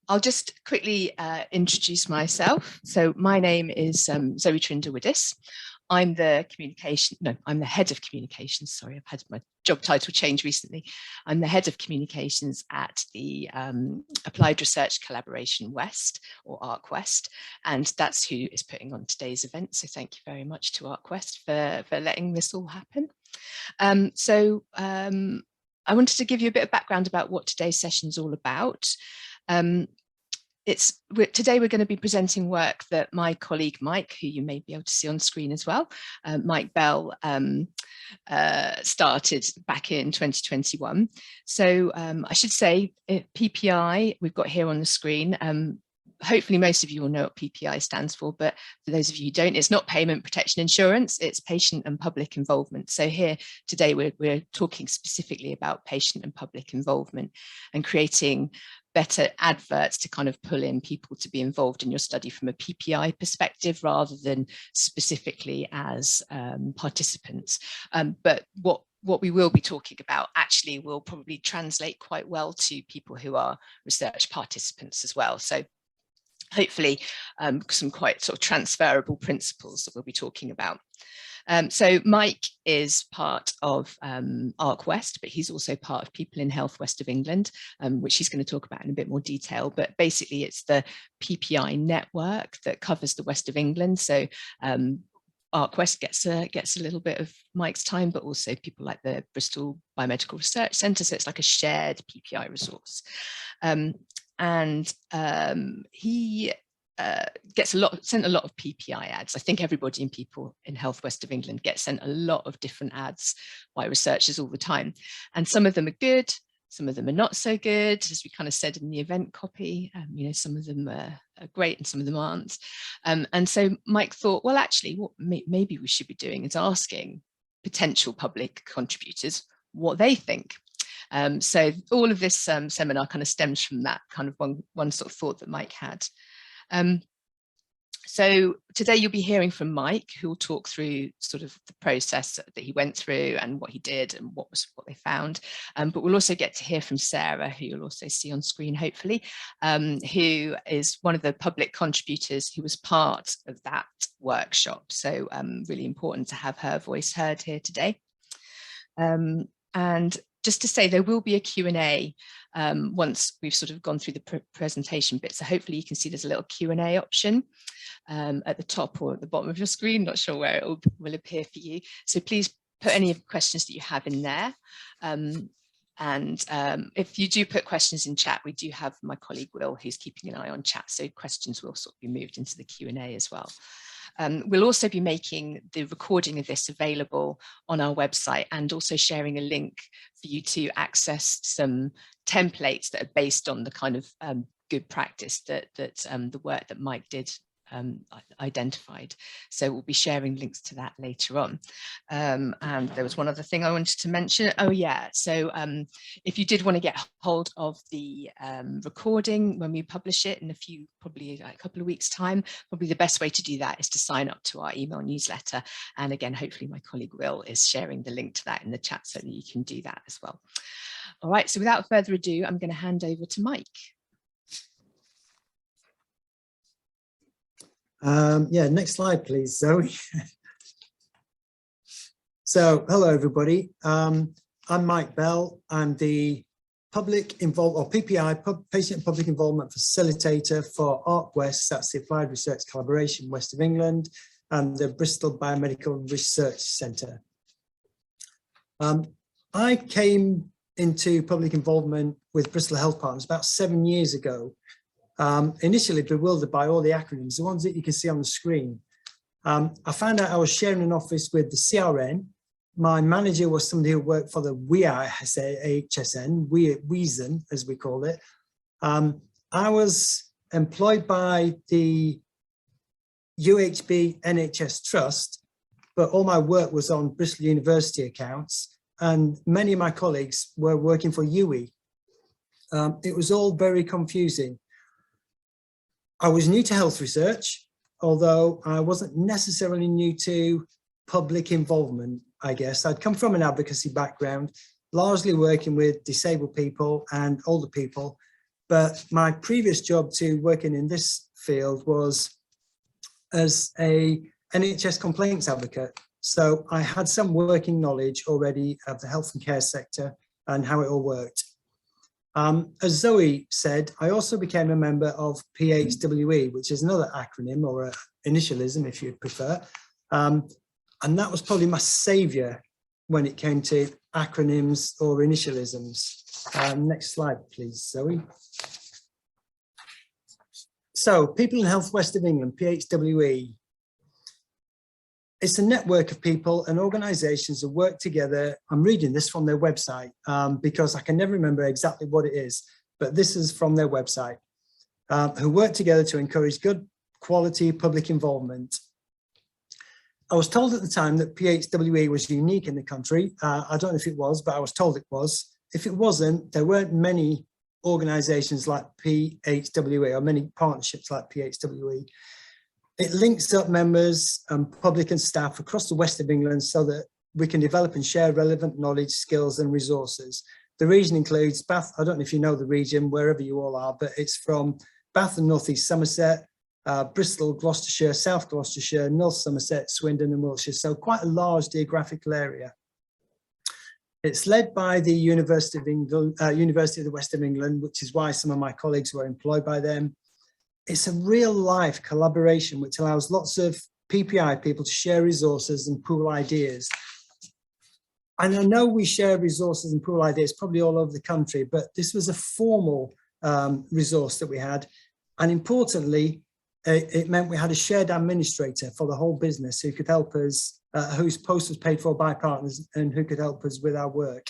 I'll just quickly introduce myself. So my name is Zoe Trinder-Widdess. I'm the head of communications. Sorry, I've had my job title change recently. I'm the head of communications at the Applied Research Collaboration West, or ARC West, and that's who is putting on today's event. So thank you very much to ARC West for letting this all happen. I wanted to give you a bit of background about what today's session is all about. Today we're going to be presenting work that my colleague Mike, who you may be able to see on screen as well, Mike Bell, started back in 2021. So I should say PPI we've got here on the screen. Hopefully most of you will know what PPI stands for, but for those of you who don't, it's not payment protection insurance, it's patient and public involvement. So here today we're talking specifically about patient and public involvement and creating better adverts to kind of pull in people to be involved in your study from a PPI perspective rather than specifically as participants. But what we will be talking about actually will probably translate quite well to people who are research participants as well. So hopefully some quite sort of transferable principles that we'll be talking about. So Mike is part of ARC West, but he's also part of People in Health West of England, which he's going to talk about in a bit more detail. But basically it's the PPI network that covers the West of England. So ARC West gets a little bit of Mike's time, but also people like the Bristol Biomedical Research Centre. So it's like a shared PPI resource. He sent a lot of PPI ads. I think everybody in People in Health West of England gets sent a lot of different ads by researchers all the time. And some of them are good, some of them are not so good, as we kind of said in the event copy. You know, some of them are great and some of them aren't. And so Mike thought, well, actually, what maybe we should be doing is asking potential public contributors what they think. So all of this seminar kind of stems from that kind of one sort of thought that Mike had. So today you'll be hearing from Mike, who will talk through sort of the process that he went through and what he did and what they found. But we'll also get to hear from Sarah, who you'll also see on screen, hopefully, who is one of the public contributors who was part of that workshop. So really important to have her voice heard here today. And just to say, there will be a Q&A once we've sort of gone through the presentation bit. So hopefully you can see there's a little Q&A option at the top or at the bottom of your screen. Not sure where it will appear for you. So please put any of the questions that you have in there. If you do put questions in chat, we do have my colleague Will, who's keeping an eye on chat. So questions will sort of be moved into the Q&A as well. We'll also be making the recording of this available on our website and also sharing a link for you to access some templates that are based on the kind of good practice that the work that Mike did identified. So we'll be sharing links to that later on. And there was one other thing I wanted to mention. Oh yeah, so if you did want to get hold of the recording when we publish it in probably a couple of weeks time, probably the best way to do that is to sign up to our email newsletter. And again, hopefully my colleague Will is sharing the link to that in the chat so that you can do that as well. All right, so without further ado, I'm going to hand over to Mike. Yeah, next slide, please, Zoe. So, hello, everybody. I'm Mike Bell. I'm the public involvement, or PPI, Patient and Public Involvement Facilitator for ARC West. That's the Applied Research Collaboration West of England and the Bristol Biomedical Research Centre. I came into public involvement with Bristol Health Partners about 7 years ago. Initially bewildered by all the acronyms, the ones that you can see on the screen. I found out I was sharing an office with the CRN. My manager was somebody who worked for the WHSN, as we call it. I was employed by the UHB NHS Trust, but all my work was on Bristol University accounts, and many of my colleagues were working for UE. It was all very confusing. I was new to health research, although I wasn't necessarily new to public involvement, I guess. I'd come from an advocacy background, largely working with disabled people and older people, but my previous job to working in this field was as a NHS complaints advocate. So I had some working knowledge already of the health and care sector and how it all worked. As Zoe said, I also became a member of PHWE, which is another acronym or initialism, if you prefer. And that was probably my savior when it came to acronyms or initialisms. Next slide, please, Zoe. So, People in Health West of England, PHWE. It's a network of people and organisations that work together. I'm reading this from their website because I can never remember exactly what it is, but this is from their website, who work together to encourage good quality public involvement. I was told at the time that PHWE was unique in the country. I don't know if it was, but I was told it was. If it wasn't, there weren't many organisations like PHWE or many partnerships like PHWE. It links up members, public and staff across the West of England so that we can develop and share relevant knowledge, skills and resources. The region includes Bath, I don't know if you know the region, wherever you all are, but it's from Bath and North East Somerset, Bristol, Gloucestershire, South Gloucestershire, North Somerset, Swindon and Wiltshire. So quite a large geographical area. It's led by the University of England, University of the West of England, which is why some of my colleagues were employed by them. It's a real life collaboration which allows lots of PPI people to share resources and pool ideas. And I know we share resources and pool ideas probably all over the country, but this was a formal resource that we had. And importantly, it meant we had a shared administrator for the whole business who could help us, whose post was paid for by partners and who could help us with our work.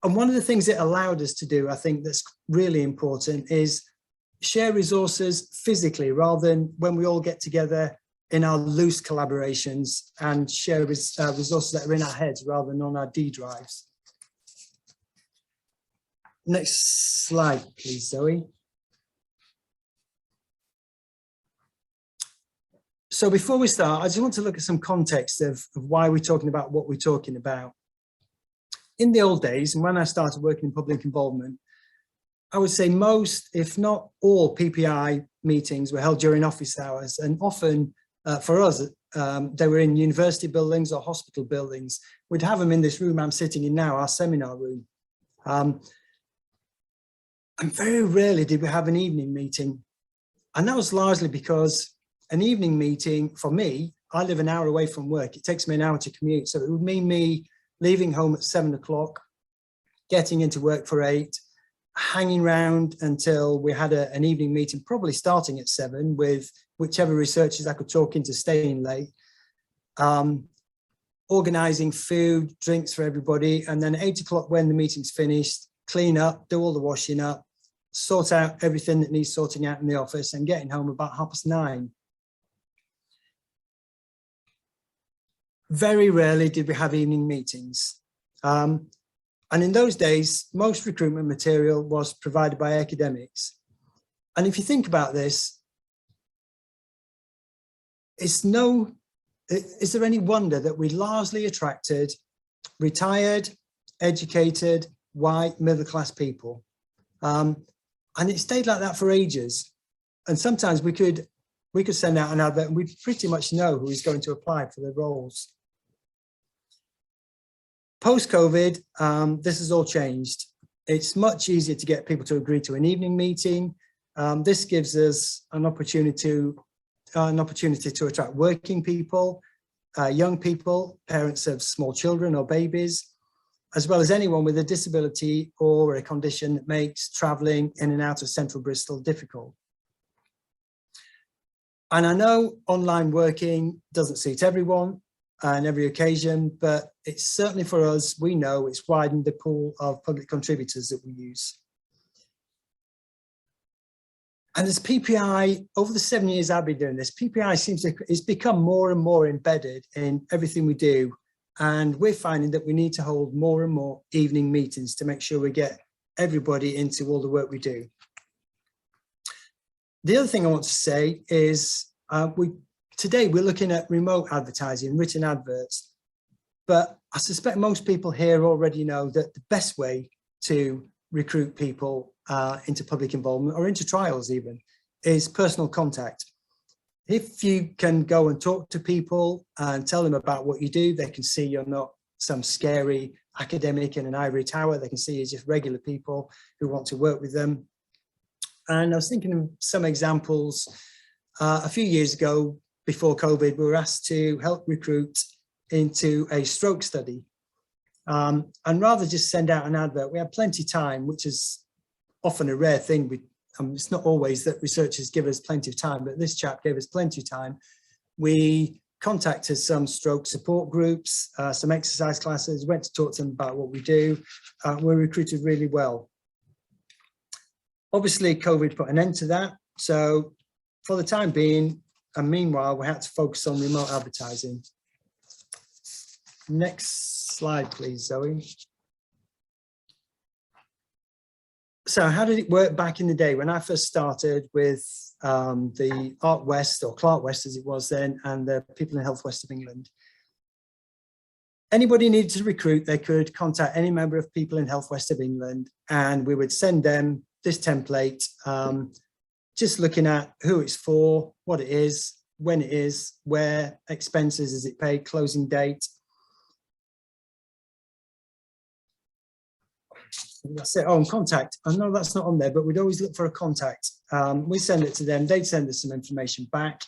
And one of the things it allowed us to do, I think that's really important, is share resources physically rather than when we all get together in our loose collaborations and share resources that are in our heads rather than on our D drives. Next slide, please, Zoe. So before we start, I just want to look at some context of why we're talking about what we're talking about. In the old days, and when I started working in public involvement, I would say most, if not all, PPI meetings were held during office hours, and often for us, they were in university buildings or hospital buildings. We'd have them in this room I'm sitting in now, our seminar room. And very rarely did we have an evening meeting. And that was largely because an evening meeting, for me, I live an hour away from work. It takes me an hour to commute. So it would mean me leaving home at 7 o'clock, getting into work for 8, hanging around until we had an evening meeting, probably starting at 7 with whichever researchers I could talk into staying late, organising food, drinks for everybody. And then at 8 o'clock when the meeting's finished, clean up, do all the washing up, sort out everything that needs sorting out in the office and getting home about 9:30. Very rarely did we have evening meetings. And in those days, most recruitment material was provided by academics. And if you think about this, is there any wonder that we largely attracted retired, educated, white, middle-class people? And it stayed like that for ages. And sometimes we could send out an advert and we'd pretty much know who is going to apply for the roles. Post-COVID, this has all changed. It's much easier to get people to agree to an evening meeting. This gives us an opportunity to attract working people, young people, parents of small children or babies, as well as anyone with a disability or a condition that makes travelling in and out of central Bristol difficult. And I know online working doesn't suit everyone and every occasion, but it's certainly for us, we know it's widened the pool of public contributors that we use. And as PPI, over the 7 years I've been doing this, PPI it's become more and more embedded in everything we do. And we're finding that we need to hold more and more evening meetings to make sure we get everybody into all the work we do. The other thing I want to say is today we're looking at remote advertising, written adverts, but I suspect most people here already know that the best way to recruit people into public involvement or into trials even, is personal contact. If you can go and talk to people and tell them about what you do, they can see you're not some scary academic in an ivory tower. They can see you're just regular people who want to work with them. And I was thinking of some examples. A few years ago, before COVID, we were asked to help recruit into a stroke study. And rather just send out an advert, we had plenty of time, which is often a rare thing. It's not always that researchers give us plenty of time, but this chap gave us plenty of time. We contacted some stroke support groups, some exercise classes, went to talk to them about what we do. We recruited really well. Obviously, COVID put an end to that. So for the time being, and meanwhile, we had to focus on remote advertising. Next slide, please, Zoe. So how did it work back in the day when I first started with the ARC West, or Clark West as it was then, and the People in Health West of England? Anybody needed to recruit, they could contact any member of People in Health West of England, and we would send them this template, just looking at who it's for, what it is, when it is, where, expenses, is it paid, closing date. That's it. Oh, and contact. I know that's not on there, but we'd always look for a contact. We send it to them, they'd send us some information back,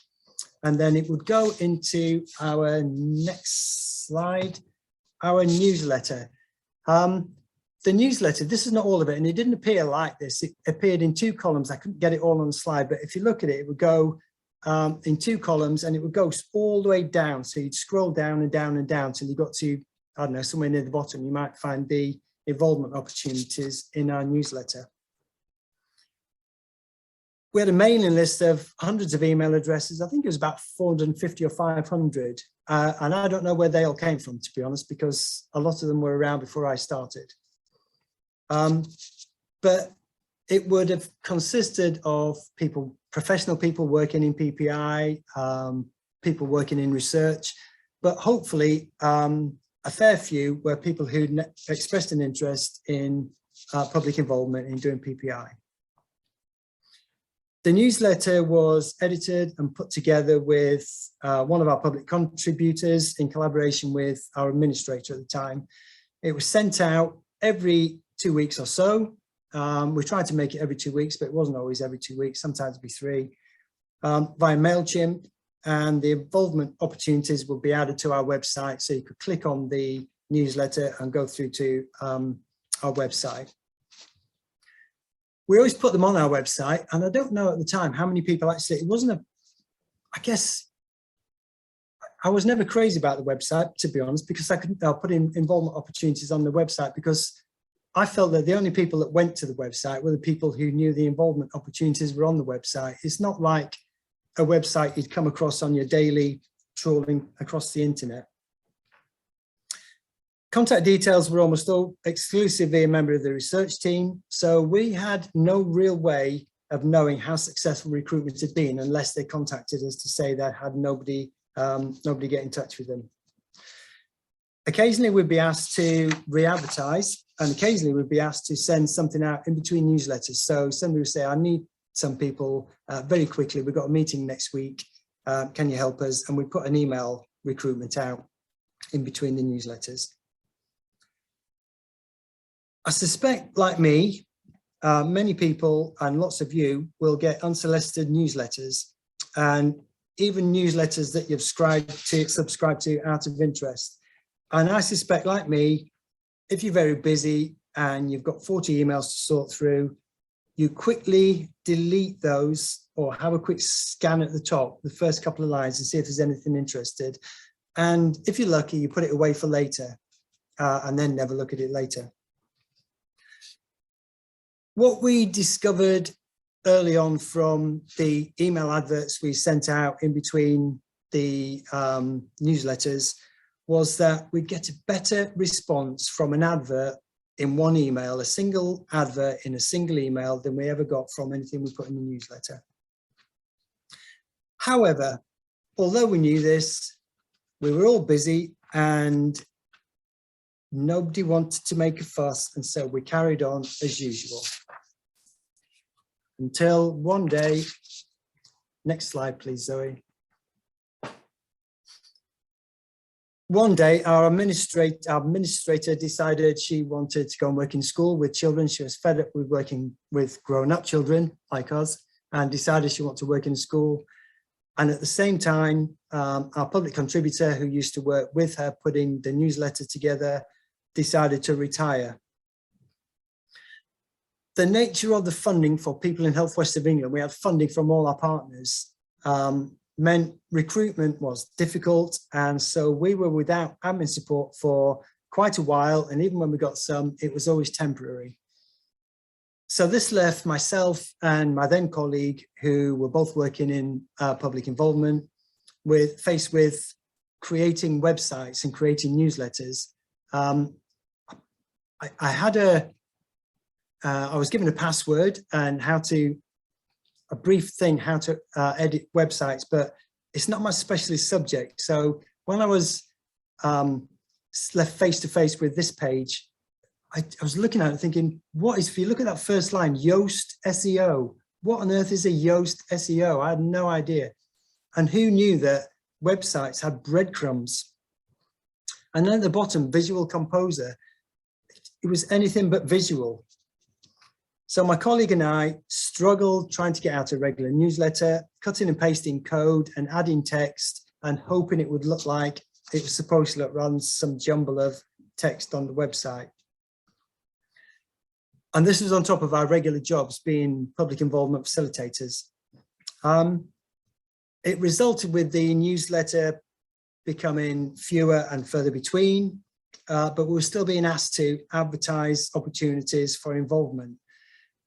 and then it would go into our next slide, our newsletter. The newsletter, this is not all of it, and it didn't appear like this. It appeared in 2 columns. I couldn't get it all on the slide, but if you look at it, it would go in 2 columns, and it would go all the way down. So you'd scroll down and down and down till you got to, I don't know, somewhere near the bottom, you might find the involvement opportunities in our newsletter. We had a mailing list of hundreds of email addresses. I think it was about 450 or 500. And I don't know where they all came from, to be honest, because a lot of them were around before I started. But it would have consisted of people, professional people working in PPI, people working in research, but hopefully a fair few were people who expressed an interest in public involvement in doing PPI. The newsletter was edited and put together with one of our public contributors in collaboration with our administrator at the time. It was sent out every 2 weeks or so. We tried to make it every 2 weeks, but it wasn't always every 2 weeks, sometimes it'd be 3, via MailChimp. And the involvement opportunities will be added to our website. So you could click on the newsletter and go through to our website. We always put them on our website. And I don't know at the time how many people actually, it wasn't I guess, I was never crazy about the website, to be honest, because I couldn't put in involvement opportunities on the website, because I felt that the only people that went to the website were the people who knew the involvement opportunities were on the website. It's not like a website you'd come across on your daily trawling across the internet. Contact details were almost all exclusively a member of the research team, so we had no real way of knowing how successful recruitment had been unless they contacted us to say they had nobody get in touch with them. Occasionally we'd be asked to re-advertise, and occasionally we'd be asked to send something out in between newsletters. So somebody would say, I need some people very quickly, we've got a meeting next week, can you help us? And we put an email recruitment out in between the newsletters. I suspect, like me, many people and lots of you will get unsolicited newsletters, and even newsletters that you've subscribed to out of interest. And I suspect, like me, if you're very busy and you've got 40 emails to sort through, you quickly delete those or have a quick scan at the top, the first couple of lines, and see if there's anything interested. And if you're lucky, you put it away for later and then never look at it later. What we discovered early on from the email adverts we sent out in between the newsletters was that we'd get a better response from an advert in one email, a single advert in a single email, than we ever got from anything we put in the newsletter. However, although we knew this, we were all busy and nobody wanted to make a fuss, and so we carried on as usual. until one day, next slide, please, Zoe. One day, our administrator decided she wanted to go and work in school with children. She was fed up with working with grown-up children like us and decided she wanted to work in school. And at the same time, our public contributor who used to work with her putting the newsletter together decided to retire. The nature of the funding for People in Health West of England, we had funding from all our partners, meant recruitment was difficult. And so we were without admin support for quite a while. And even when we got some, it was always temporary. So this left myself and my then colleague, who were both working in public involvement, faced with creating websites and creating newsletters. I was given a password and a brief thing how to edit websites, but it's not my specialist subject. So when I was left face to face with this page, I was looking at it thinking, if you look at that first line, Yoast SEO, what on earth is a Yoast SEO? I had no idea. And who knew that websites had breadcrumbs? And then at the bottom, Visual Composer, it was anything but visual. So my colleague and I struggled trying to get out a regular newsletter, cutting and pasting code and adding text and hoping it would look like it was supposed to look rather than some jumble of text on the website. And this was on top of our regular jobs being public involvement facilitators. It resulted with the newsletter becoming fewer and further between, but we were still being asked to advertise opportunities for involvement.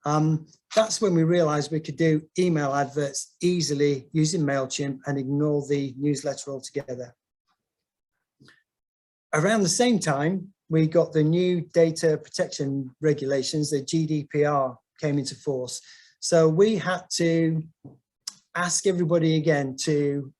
That's when we realized we could do email adverts easily using MailChimp and ignore the newsletter altogether. Around the same time, we got the new data protection regulations, the GDPR came into force. So we had to ask everybody again to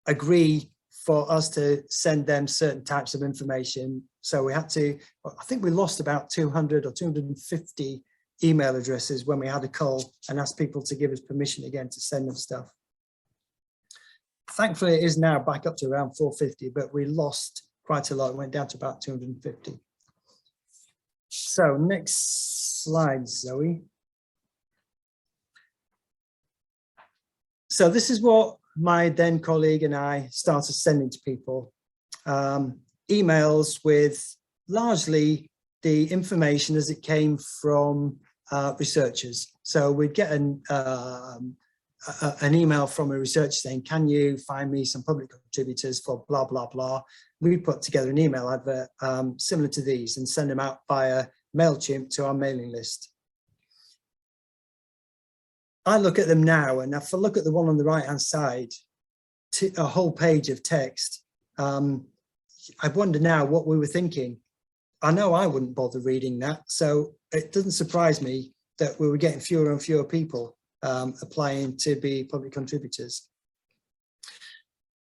agree for us to send them certain types of information. So we had to, I think we lost about 200 or 250 email addresses when we had a call and asked people to give us permission again to send them stuff. Thankfully, it is now back up to around 450, but we lost quite a lot. It went down to about 250. So next slide, Zoe. So this is what my then colleague and I started sending to people. Emails with largely the information as it came from researchers. So we'd get an email from a researcher saying, can you find me some public contributors for blah, blah, blah. We put together an email advert similar to these and send them out via MailChimp to our mailing list. I look at them now, and if I look at the one on the right-hand side, a whole page of text, I wonder now what we were thinking. I know I wouldn't bother reading that, so it doesn't surprise me that we were getting fewer and fewer people applying to be public contributors.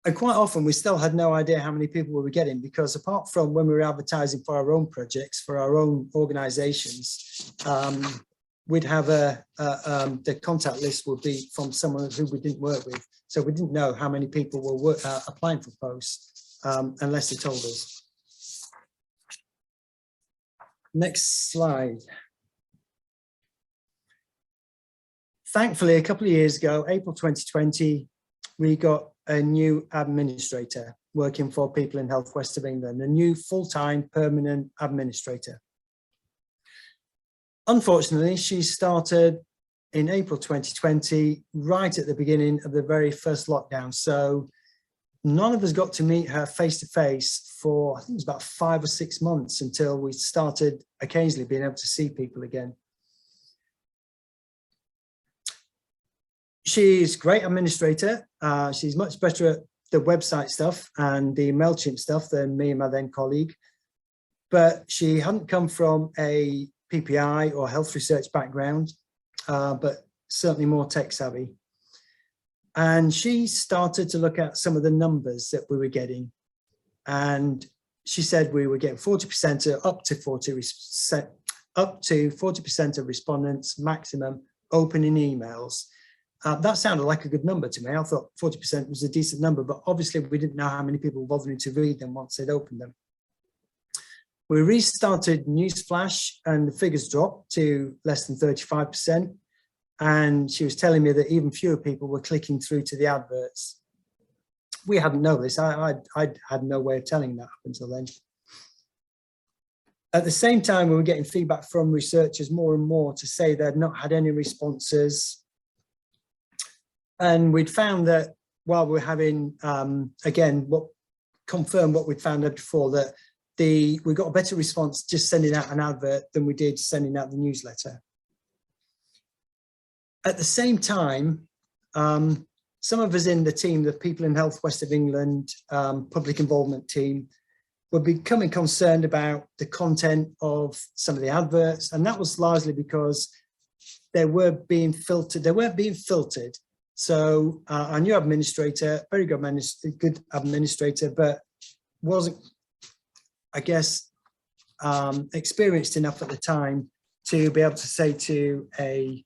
And quite often we still had no idea how many people we were getting, because apart from when we were advertising for our own projects, for our own organizations, we'd have the contact list would be from someone who we didn't work with. So we didn't know how many people were applying for posts unless they told us. Next slide. Thankfully, a couple of years ago, April 2020, we got a new administrator working for People in Health West of England, a new full-time permanent administrator. Unfortunately, she started in April 2020, right at the beginning of the very first lockdown. So none of us got to meet her face to face for, I think it was about 5 or 6 months until we started occasionally being able to see people again. She's a great administrator. She's much better at the website stuff and the MailChimp stuff than me and my then colleague. But she hadn't come from a PPI or health research background, but certainly more tech savvy. And she started to look at some of the numbers that we were getting. And she said we were getting 40% up to 40% of respondents maximum opening emails. That sounded like a good number to me. I thought 40% was a decent number, but obviously we didn't know how many people were bothering to read them once they'd opened them. We restarted Newsflash and the figures dropped to less than 35%. And she was telling me that even fewer people were clicking through to the adverts. We hadn't known this. I had no way of telling that up until then. At the same time, we were getting feedback from researchers more and more to say they'd not had any responses. And we'd found that while we're having, again, confirmed what we'd found out before, that we got a better response just sending out an advert than we did sending out the newsletter. At the same time, some of us in the team, the People in Health West of England public involvement team, were becoming concerned about the content of some of the adverts, and that was largely because they were being filtered. They weren't being filtered. So our new administrator, very good administrator, but wasn't, I guess, experienced enough at the time to be able to say to a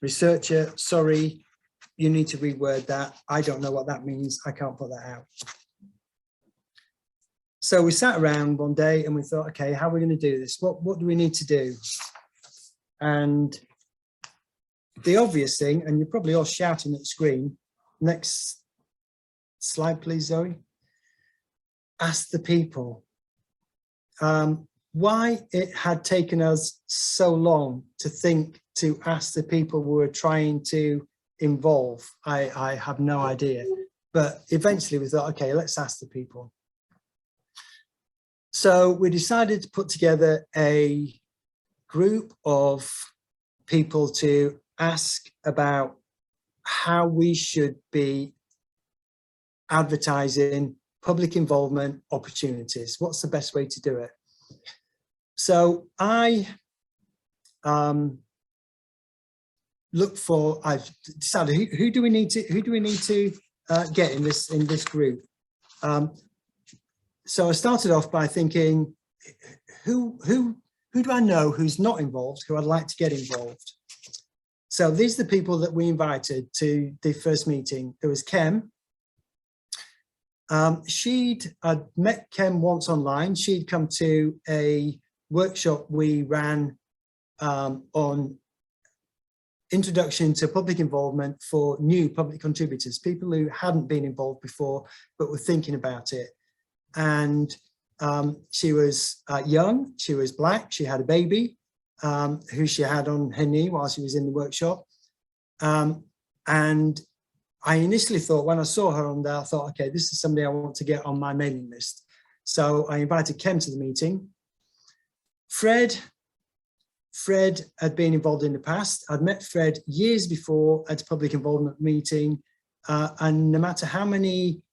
researcher, sorry, you need to reword that. I don't know what that means. I can't put that out. So we sat around one day and we thought, okay, how are we going to do this? What do we need to do? And the obvious thing, and you're probably all shouting at the screen, next slide, please, Zoe. Ask the people. Why it had taken us so long to think to ask the people we were trying to involve, I have no idea. But eventually we thought, okay, let's ask the people. So we decided to put together a group of people to ask about how we should be advertising public involvement opportunities. What's the best way to do it? So I I've decided who do we need to get in this group. So I started off by thinking, who do I know who's not involved, who I'd like to get involved? So these are the people that we invited to the first meeting. There was Kem. I'd met Kem once online. She'd come to a workshop we ran on introduction to public involvement for new public contributors, people who hadn't been involved before but were thinking about it. And she was young, she was black, she had a baby who she had on her knee while she was in the workshop. And I initially thought, when I saw her on there, I thought, okay, this is somebody I want to get on my mailing list. So I invited Kem to the meeting. Fred had been involved in the past. I'd met Fred years before at a public involvement meeting. And no matter how many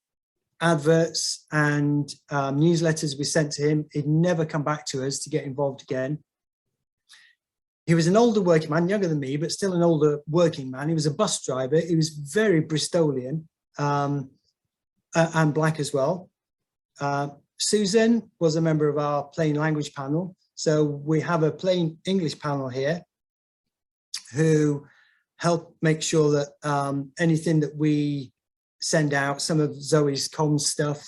adverts and newsletters we sent to him, he'd never come back to us to get involved again. He was an older working man, younger than me, but still an older working man. He was a bus driver. He was very Bristolian and black as well. Susan was a member of our plain language panel. So we have a plain English panel here who help make sure that anything that we send out, some of Zoe's comms stuff,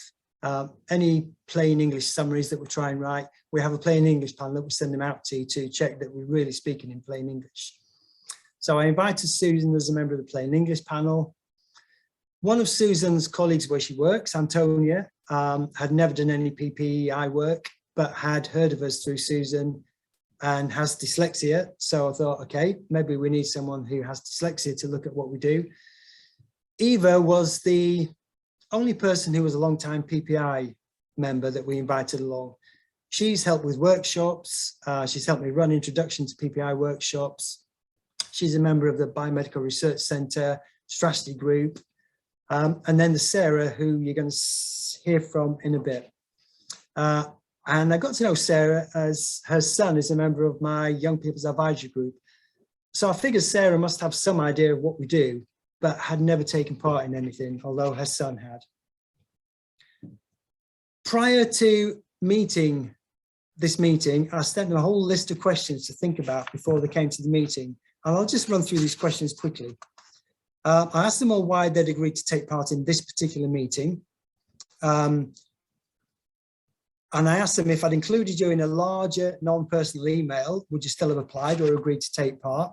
any plain English summaries that we try and write, we have a plain English panel that we send them out to check that we're really speaking in plain English. So I invited Susan as a member of the plain English panel. One of Susan's colleagues where she works, Antonia, had never done any PPEI work, but had heard of us through Susan and has dyslexia. So I thought, okay, maybe we need someone who has dyslexia to look at what we do. Eva was the only person who was a long-time PPI member that we invited along. She's helped with workshops. She's helped me run introduction to PPI workshops. She's a member of the Biomedical Research Centre strategy group. And then the Sarah, who you're going to hear from in a bit. And I got to know Sarah as her son is a member of my Young People's Advisory Group. So I figured Sarah must have some idea of what we do, but had never taken part in anything, although her son had. Prior to this meeting, I sent them a whole list of questions to think about before they came to the meeting, And I'll just run through these questions quickly. I asked them all why they'd agreed to take part in this particular meeting. And I asked them, if I'd included you in a larger non-personal email, would you still have applied or agreed to take part?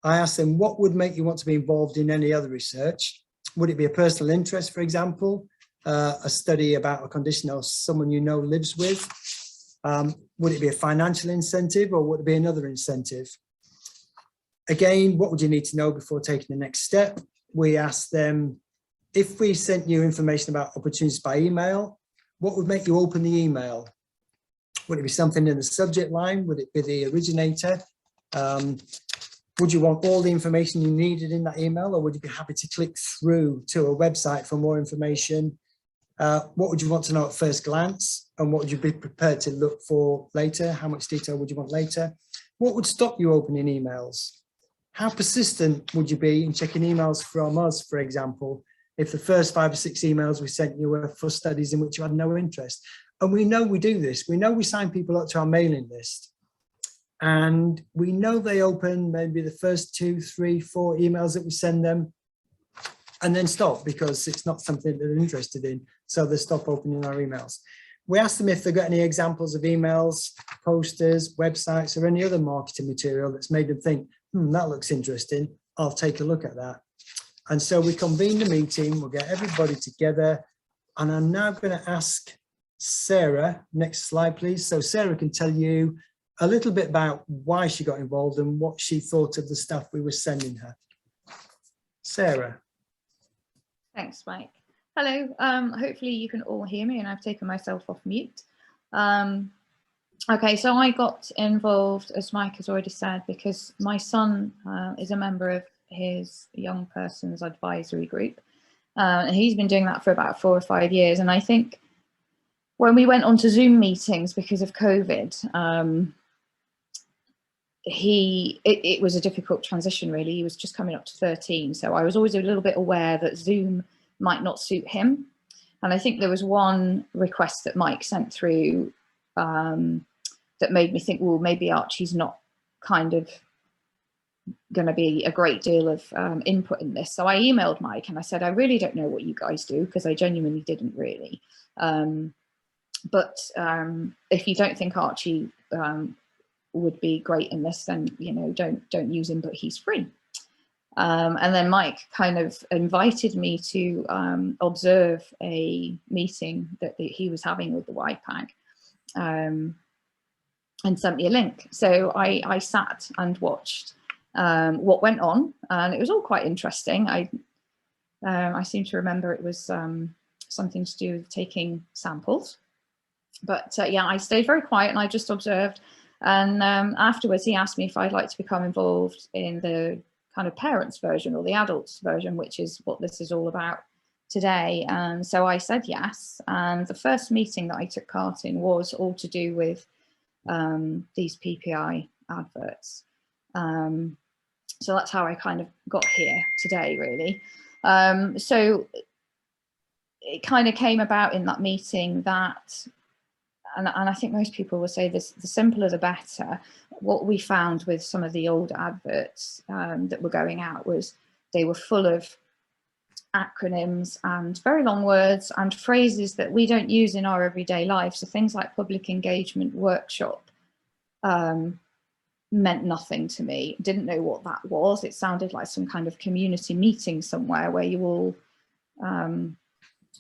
I asked them, what would make you want to be involved in any other research? Would it be a personal interest, for example, a study about a condition or someone you know lives with? Would it be a financial incentive, or would it be another incentive? Again, what would you need to know before taking the next step? We asked them, if we sent you information about opportunities by email, what would make you open the email? Would it be something in the subject line? Would it be the originator? Would you want all the information you needed in that email, or would you be happy to click through to a website for more information? What would you want to know at first glance, and what would you be prepared to look for later? How much detail would you want later? What would stop you opening emails? How persistent would you be in checking emails from us, for example, if the first 5 or 6 emails we sent you were for studies in which you had no interest? And we know we do this. We know we sign people up to our mailing list. And we know they open maybe the first 2, 3, 4 emails that we send them and then stop because it's not something that they're interested in. So they stop opening our emails. We asked them if they've got any examples of emails, posters, websites, or any other marketing material that's made them think, that looks interesting. I'll take a look at that. And so we convened a meeting. We'll get everybody together. And I'm now going to ask Sarah, next slide, please. So Sarah can tell you a little bit about why she got involved and what she thought of the stuff we were sending her. Sarah. Thanks, Mike. Hello, hopefully you can all hear me, and I've taken myself off mute. Okay, so I got involved, as Mike has already said, because my son is a member of his young person's advisory group. And he's been doing that for about 4 or 5 years. And I think when we went on to Zoom meetings because of COVID, it was a difficult transition, really. He was just coming up to 13. So I was always a little bit aware that Zoom might not suit him. And I think there was one request that Mike sent through that made me think, well, maybe Archie's not kind of going to be a great deal of input in this. So I emailed Mike and I said, I really don't know what you guys do, because I genuinely didn't really. But if you don't think Archie would be great in this, then, you know, don't use him, but he's free. And then Mike kind of invited me to observe a meeting that he was having with the YPAG, and sent me a link. So I sat and watched what went on, and it was all quite interesting. I seem to remember it was something to do with taking samples. But yeah, I stayed very quiet and I just observed. And afterwards, he asked me if I'd like to become involved in the kind of parents version or the adults version, which is what this is all about today. And so I said yes. And the first meeting that I took part in was all to do with these PPI adverts. So that's how I kind of got here today, really. So it kind of came about in that meeting that, and I think most people will say this, the simpler the better. What we found with some of the old adverts that were going out was they were full of acronyms and very long words and phrases that we don't use in our everyday life. So things like public engagement workshop meant nothing to me. Didn't know what that was. It sounded like some kind of community meeting somewhere where you all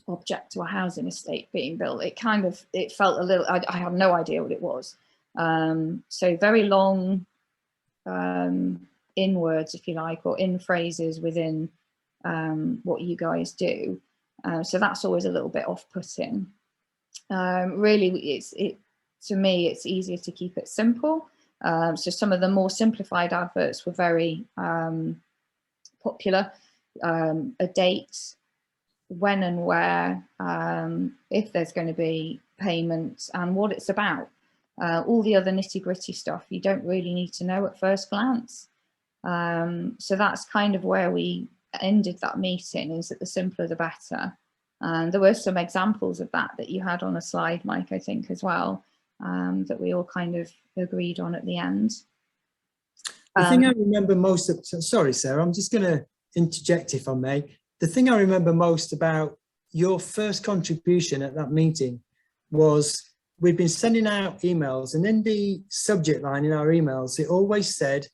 object to a housing estate being built. It felt a little, I had no idea what it was. So very long in words, if you like, or in phrases within what you guys do. So that's always a little bit off-putting. Really, to me, it's easier to keep it simple. So some of the more simplified adverts were very popular. A date, when and where, if there's going to be payment, and what it's about. All the other nitty-gritty stuff you don't really need to know at first glance. So that's kind of where we ended that meeting, is that the simpler the better. And there were some examples of that you had on a slide, Mike, I think, as well, that we all kind of agreed on at the end. The thing I remember most of, sorry, Sarah, I'm just going to interject if I may. The thing I remember most about your first contribution at that meeting was we've been sending out emails, and in the subject line in our emails, it always said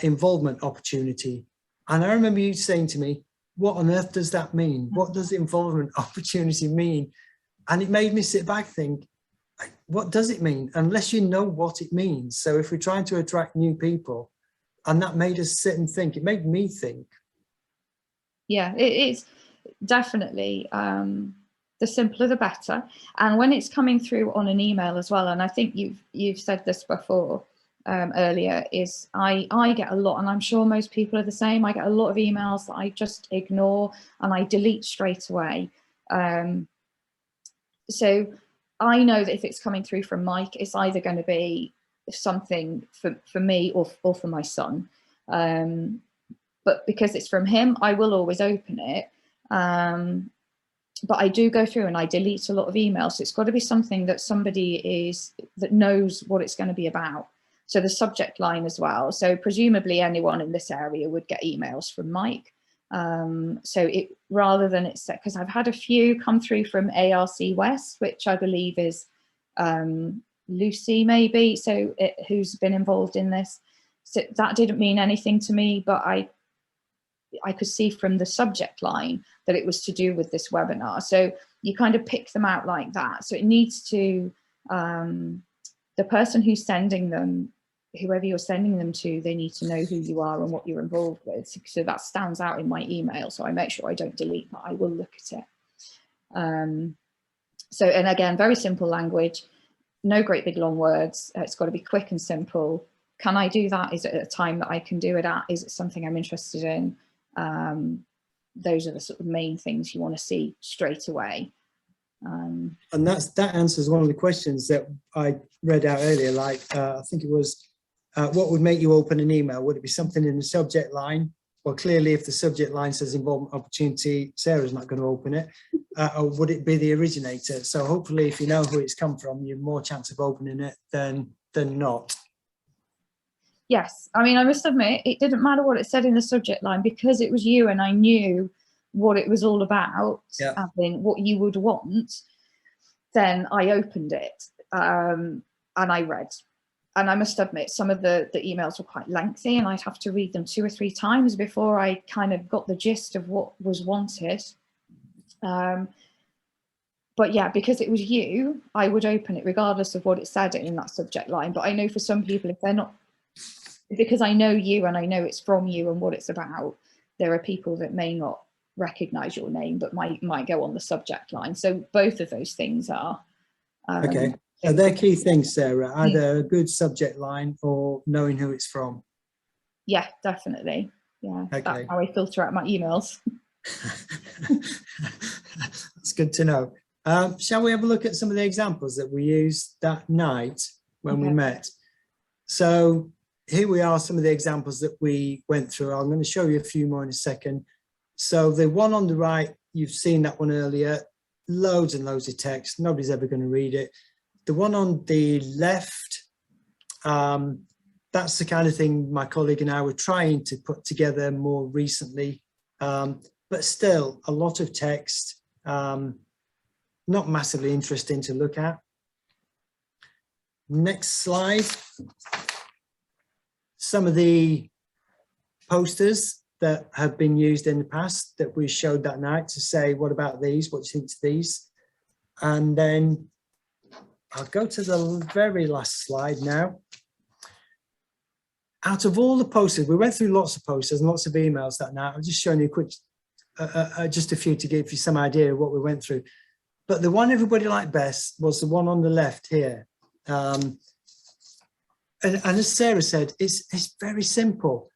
involvement opportunity. And I remember you saying to me, what on earth does that mean? What does involvement opportunity mean? And it made me sit back and think, what does it mean? Unless you know what it means. So if we're trying to attract new people, and that made us sit and think, it made me think. Yeah, it is definitely the simpler the better. And when it's coming through on an email as well, and I think you've said this before earlier, is I get a lot, and I'm sure most people are the same. I get a lot of emails that I just ignore and I delete straight away. So I know that if it's coming through from Mike, it's either going to be something for me or for my son. But because it's from him, I will always open it. But I do go through and I delete a lot of emails. So it's got to be something that somebody that knows what it's going to be about. So the subject line as well. So presumably anyone in this area would get emails from Mike. So it, rather than it's, because I've had a few come through from ARC West, which I believe is Lucy maybe, so who's been involved in this. So that didn't mean anything to me, but I could see from the subject line that it was to do with this webinar. So you kind of pick them out like that. So it needs to, the person who's sending them, whoever you're sending them to, they need to know who you are and what you're involved with. So that stands out in my email. So I make sure I don't delete that. I will look at it. So, and again, very simple language, no great big long words. It's got to be quick and simple. Can I do that? Is it at a time that I can do it at? Is it something I'm interested in? Those are the sort of main things you want to see straight away. And that answers one of the questions that I read out earlier, like I think it was, what would make you open an email? Would it be something in the subject line? Well, clearly if the subject line says involvement opportunity, Sarah's not going to open it. Or would it be the originator? So hopefully if you know who it's come from, you've more chance of opening it than not. Yes, I mean, I must admit, it didn't matter what it said in the subject line because it was you and I knew what it was all about, yeah. I mean, what you would want. Then I opened it and I read. And I must admit, some of the emails were quite lengthy and I'd have to read them 2 or 3 times before I kind of got the gist of what was wanted. But yeah, because it was you, I would open it regardless of what it said in that subject line. But I know for some people, if they're not, because I know you and I know it's from you and what it's about, there are people that may not recognize your name but might go on the subject line. So both of those things are okay. So they're key things, Sarah, either a good subject line or knowing who it's from. Yeah, definitely. Yeah, okay. That's how I filter out my emails. That's good to know. Shall we have a look at some of the examples that we used that night when we met? So here we are, some of the examples that we went through. I'm going to show you a few more in a second. So the one on the right, you've seen that one earlier, loads and loads of text. Nobody's ever going to read it. The one on the left, that's the kind of thing my colleague and I were trying to put together more recently, but still a lot of text, not massively interesting to look at. Next slide. Some of the posters that have been used in the past that we showed that night to say, what about these? What do you think to these? And then I'll go to the very last slide now. Out of all the posters, we went through lots of posters and lots of emails that night. I'm just showing you a quick, just a few to give you some idea of what we went through. But the one everybody liked best was the one on the left here. And as Sarah said, it's very simple.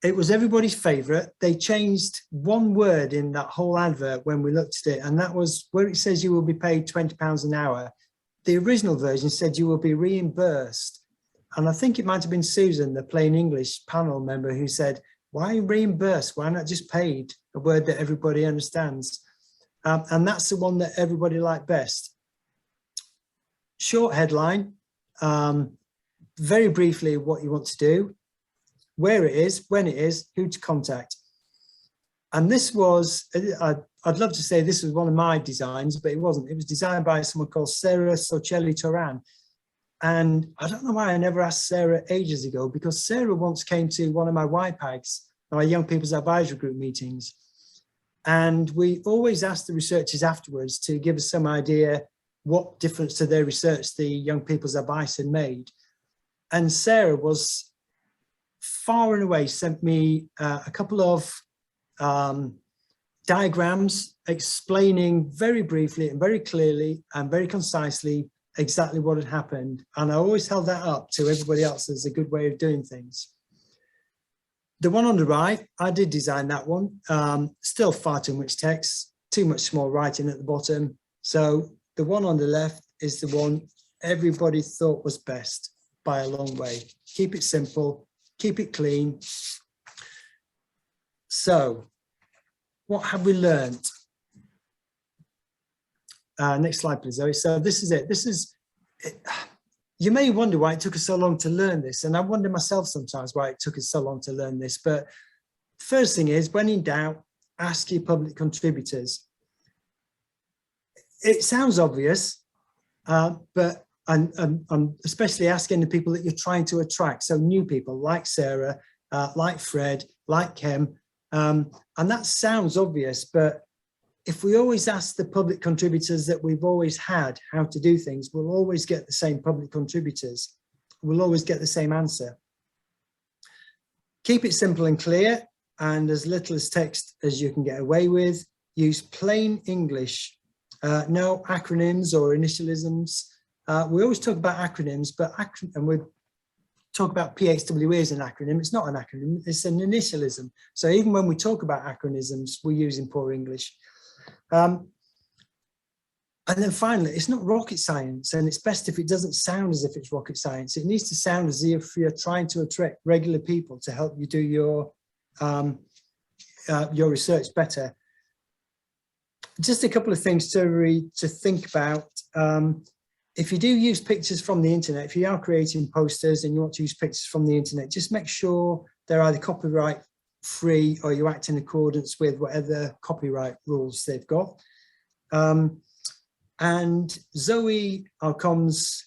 It was everybody's favorite. They changed one word in that whole advert when we looked at it, and that was where it says you will be paid £20 an hour. The original version said you will be reimbursed. And I think it might have been Susan, the Plain English panel member, who said, why reimbursed? Why not just paid? A word that everybody understands. And that's the one that everybody liked best. Short headline, very briefly what you want to do, where it is, when it is, who to contact. And this was, I'd love to say this was one of my designs, but it wasn't. It was designed by someone called Sarah Mead. And I don't know why I never asked Sarah ages ago, because Sarah once came to one of my YPAGs, my Young People's Advisory Group meetings. And we always asked the researchers afterwards to give us some idea what difference to their research the Young People's Advice had made. And Sarah was far and away sent me a couple of diagrams explaining very briefly and very clearly and very concisely exactly what had happened. And I always held that up to everybody else as a good way of doing things. The one on the right, I did design that one. Still far too much text, too much small writing at the bottom. So the one on the left is the one everybody thought was best by a long way. Keep it simple, keep it clean. So what have we learned? Next slide, please, Zoe. So this is it. This is it. You may wonder why it took us so long to learn this, and I wonder myself sometimes why it took us so long to learn this. But first thing is, when in doubt, ask your public contributors. It sounds obvious, but I'm especially asking the people that you're trying to attract. So new people like Sarah, like Fred, like Kem, and that sounds obvious, but if we always ask the public contributors that we've always had how to do things, we'll always get the same public contributors. We'll always get the same answer. Keep it simple and clear, and as little as text as you can get away with. Use plain English, no acronyms or initialisms. We always talk about acronyms, and we talk about PHWE as an acronym. It's not an acronym, it's an initialism. So even when we talk about acronyms, we're using poor English. And then finally, it's not rocket science, and it's best if it doesn't sound as if it's rocket science. It needs to sound as if you're trying to attract regular people to help you do your research better. Just a couple of things to think about. If you do use pictures from the internet, if you are creating posters and you want to use pictures from the internet, just make sure they're either copyright free or you act in accordance with whatever copyright rules they've got. And Zoe, our comms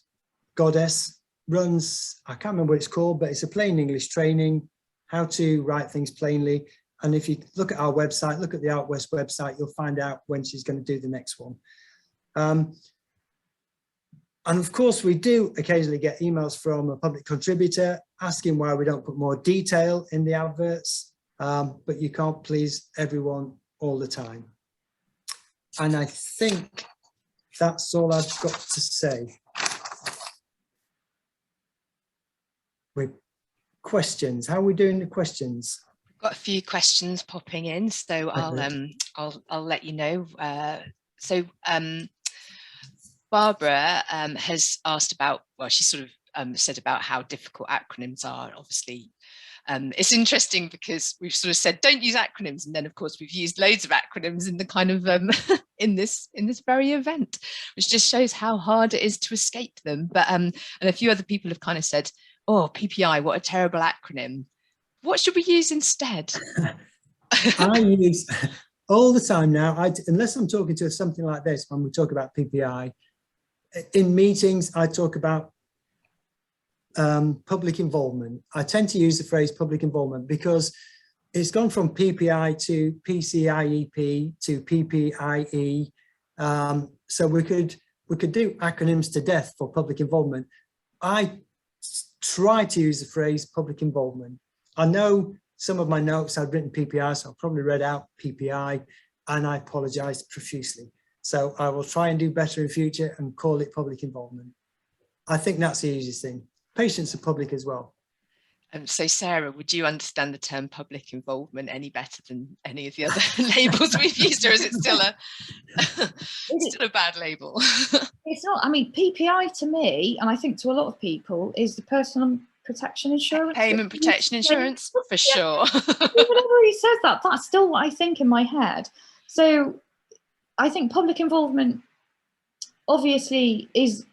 goddess, runs, I can't remember what it's called, but it's a plain English training, how to write things plainly. And if you look at our website, look at the ARC West website, you'll find out when she's going to do the next one. And of course, we do occasionally get emails from a public contributor asking why we don't put more detail in the adverts, but you can't please everyone all the time. And I think that's all I've got to say. With questions, how are we doing the questions? Got a few questions popping in, so I'll let you know. Barbara has asked about, well, she sort of said about how difficult acronyms are. Obviously, it's interesting because we've sort of said don't use acronyms, and then of course we've used loads of acronyms in the kind of in this very event, which just shows how hard it is to escape them. But and a few other people have kind of said, oh, PPI, what a terrible acronym. What should we use instead? I use all the time now, unless I'm talking to something like this, when we talk about PPI, in meetings, I talk about public involvement. I tend to use the phrase public involvement because it's gone from PPI to PCIEP to PPIE. So we could do acronyms to death for public involvement. I try to use the phrase public involvement. I know some of my notes I've written PPI, so I'll probably read out PPI, and I apologize profusely. So I will try and do better in future and call it public involvement. I think that's the easiest thing. Patients are public as well. So Sarah, would you understand the term public involvement any better than any of the other labels we've used, or is it still a bad label? It's not. I mean, PPI to me, and I think to a lot of people, is the personal protection insurance. Payment protection insurance, for sure. Whenever he says that, that's still what I think in my head. So I think public involvement obviously is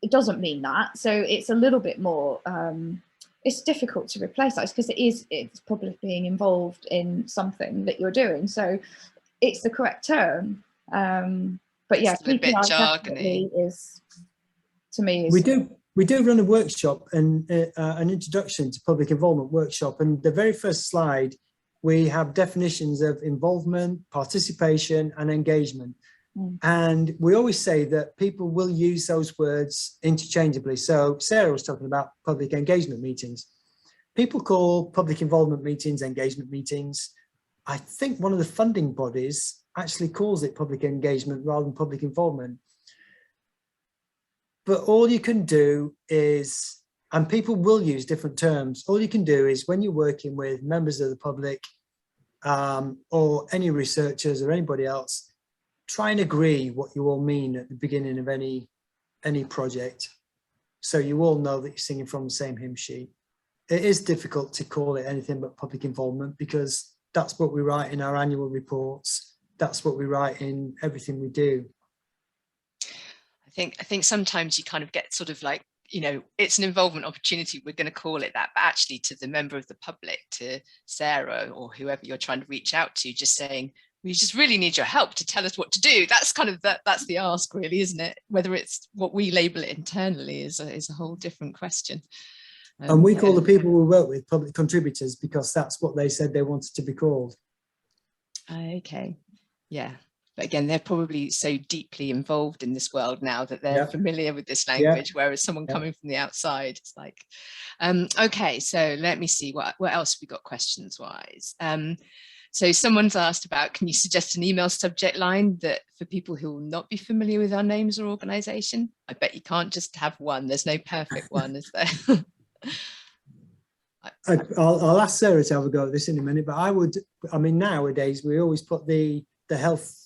it doesn't mean that. So it's a little bit more, it's difficult to replace that because it's public being involved in something that you're doing. So it's the correct term. But yeah, PPI definitely is, to me, is... We do run a workshop and an introduction to public involvement workshop. And the very first slide, we have definitions of involvement, participation, and engagement. And we always say that people will use those words interchangeably. So Sarah was talking about public engagement meetings. People call public involvement meetings engagement meetings. I think one of the funding bodies actually calls it public engagement rather than public involvement. But all you can do is, and people will use different terms, all you can do is when you're working with members of the public or any researchers or anybody else, try and agree what you all mean at the beginning of any project, so you all know that you're singing from the same hymn sheet. It is difficult to call it anything but public involvement because that's what we write in our annual reports. That's what we write in everything we do. I think sometimes you kind of get sort of like, you know, it's an involvement opportunity, we're going to call it that, but actually to the member of the public, to Sarah or whoever you're trying to reach out to, just saying, we just really need your help to tell us what to do. That's kind of that's the ask, really, isn't it? Whether it's what we label it internally is a whole different question. And we call the people we work with public contributors because that's what they said they wanted to be called. Okay, yeah. But again, they're probably so deeply involved in this world now that they're familiar with this language, whereas someone coming from the outside, it's like, okay, so let me see what else we got questions wise. So someone's asked about, can you suggest an email subject line that for people who will not be familiar with our names or organization? I bet you can't just have one. There's no perfect one, is there? I'll ask Sarah to have a go at this in a minute, but I mean, nowadays we always put the health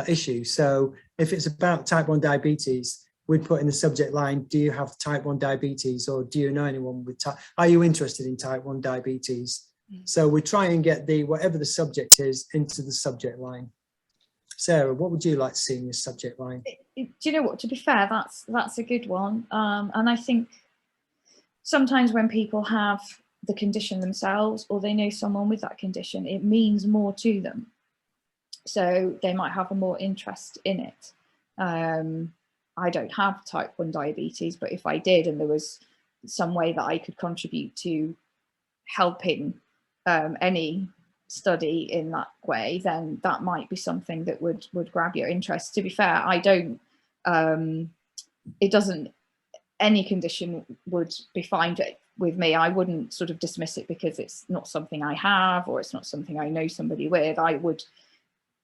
issue. So if it's about type 1 diabetes, we'd put in the subject line, do you have type 1 diabetes, or do you know anyone with are you interested in type 1 diabetes? So we try and get whatever the subject is into the subject line. Sarah, what would you like to see in your subject line? Do you know what, to be fair, that's a good one. And I think sometimes when people have the condition themselves or they know someone with that condition, it means more to them. So they might have a more interest in it. I don't have type 1 diabetes, but if I did and there was some way that I could contribute to helping any study in that way, then that might be something that would grab your interest. To be fair, I don't, any condition would be fine with me. I wouldn't sort of dismiss it because it's not something I have or it's not something I know somebody with. I would,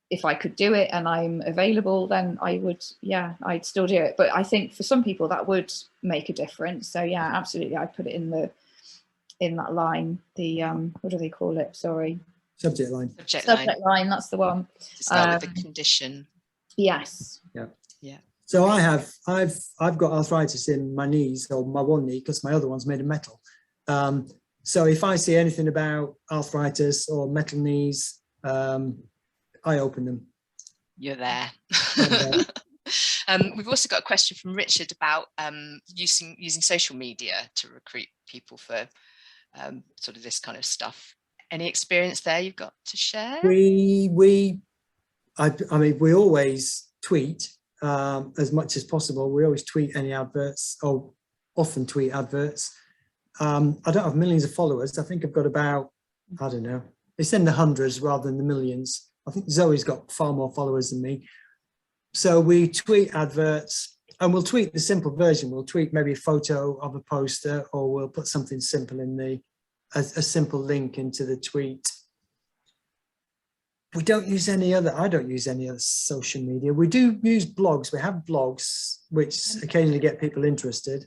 if I could do it and I'm available, then I would, yeah, I'd still do it. But I think for some people that would make a difference. So yeah, absolutely, I'd put it in that line, the what do they call it? Sorry. Subject line. Subject line, that's the one. To start with the condition. Yes. Yeah. Yeah. So I've got arthritis in my knees, or my one knee, because my other one's made of metal. So if I see anything about arthritis or metal knees, I open them. You're there. We've also got a question from Richard about using social media to recruit people for sort of this kind of stuff. Any experience there you've got to share? I mean, we always tweet as much as possible. We always tweet any adverts, or often tweet adverts. I don't have millions of followers. I think I've got about, I don't know, it's in the hundreds rather than the millions. I think Zoe's got far more followers than me. So we tweet adverts, and we'll tweet the simple version. We'll tweet maybe a photo of a poster, or we'll put something simple in a simple link into the tweet. We don't use any other, I don't use any other social media. We do use blogs. We have blogs, which occasionally get people interested.